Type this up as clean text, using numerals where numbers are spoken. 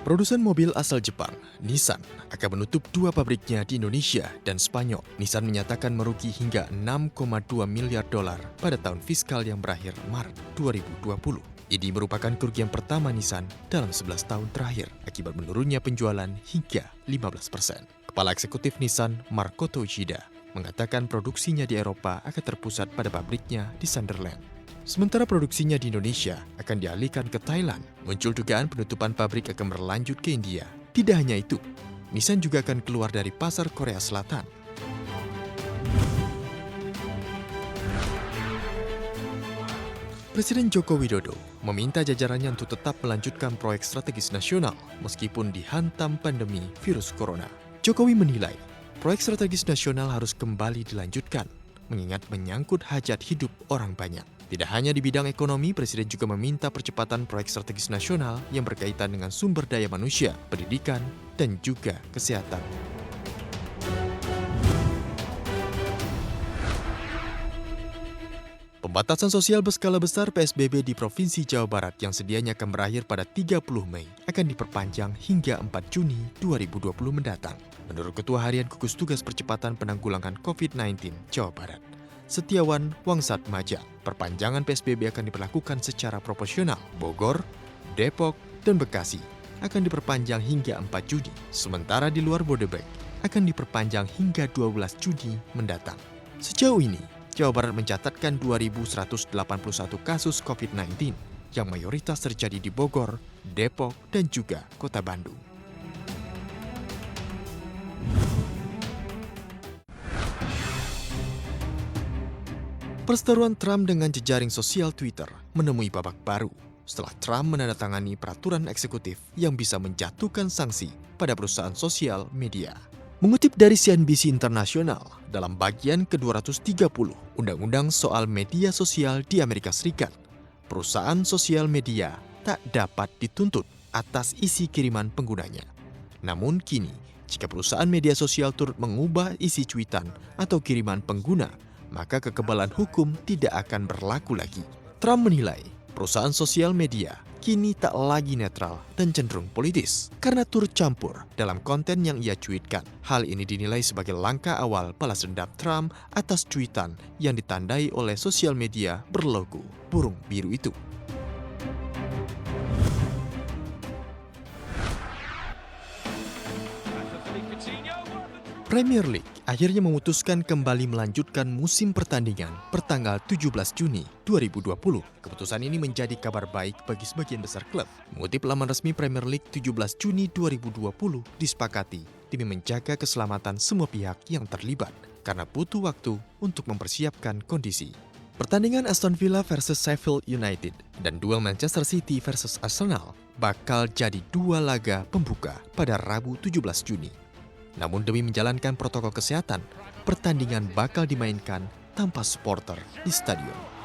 Produsen mobil asal Jepang, Nissan, akan menutup 2 pabriknya di Indonesia dan Spanyol. Nissan menyatakan merugi hingga 6,2 miliar dolar pada tahun fiskal yang berakhir Maret 2020. Ini merupakan kerugian pertama Nissan dalam 11 tahun terakhir akibat menurunnya penjualan hingga 15%. Kepala Eksekutif Nissan, Makoto Uchida, mengatakan produksinya di Eropa akan terpusat pada pabriknya di Sunderland. Sementara produksinya di Indonesia akan dialihkan ke Thailand. Muncul dugaan penutupan pabrik akan berlanjut ke India. Tidak hanya itu, Nissan juga akan keluar dari pasar Korea Selatan. Presiden Joko Widodo meminta jajarannya untuk tetap melanjutkan proyek strategis nasional meskipun dihantam pandemi virus corona. Jokowi menilai proyek strategis nasional harus kembali dilanjutkan, mengingat menyangkut hajat hidup orang banyak. Tidak hanya di bidang ekonomi, Presiden juga meminta percepatan proyek strategis nasional yang berkaitan dengan sumber daya manusia, pendidikan, dan juga kesehatan. Pembatasan sosial berskala besar PSBB di Provinsi Jawa Barat yang sedianya akan berakhir pada 30 Mei akan diperpanjang hingga 4 Juni 2020 mendatang. Menurut Ketua Harian Gugus Tugas Percepatan Penanggulangan COVID-19 Jawa Barat, Setiawan Wangsatmaja, perpanjangan PSBB akan diberlakukan secara proporsional. Bogor, Depok, dan Bekasi akan diperpanjang hingga 4 Juni, sementara di luar Bodebek akan diperpanjang hingga 12 Juni mendatang. Sejauh ini, Jawa Barat mencatatkan 2.181 kasus COVID-19 yang mayoritas terjadi di Bogor, Depok, dan juga Kota Bandung. Perseteruan Trump dengan jejaring sosial Twitter menemui babak baru setelah Trump menandatangani peraturan eksekutif yang bisa menjatuhkan sanksi pada perusahaan sosial media. Mengutip dari CNBC International, dalam bagian ke-230 Undang-Undang soal media sosial di Amerika Serikat, perusahaan sosial media tak dapat dituntut atas isi kiriman penggunanya. Namun kini, jika perusahaan media sosial turut mengubah isi cuitan atau kiriman pengguna, maka kekebalan hukum tidak akan berlaku lagi. Trump menilai perusahaan sosial media kini tak lagi netral dan cenderung politis karena turut campur dalam konten yang ia cuitkan. Hal ini dinilai sebagai langkah awal balas dendam Trump atas cuitan yang ditandai oleh sosial media berlogo burung biru itu. Premier League akhirnya memutuskan kembali melanjutkan musim pertandingan pertanggal 17 Juni 2020. Keputusan ini menjadi kabar baik bagi sebagian besar klub. Mengutip laman resmi Premier League, 17 Juni 2020 disepakati demi menjaga keselamatan semua pihak yang terlibat karena butuh waktu untuk mempersiapkan kondisi. Pertandingan Aston Villa versus Sheffield United dan duel Manchester City versus Arsenal bakal jadi 2 laga pembuka pada Rabu 17 Juni. Namun demi menjalankan protokol kesehatan, pertandingan bakal dimainkan tanpa supporter di stadion.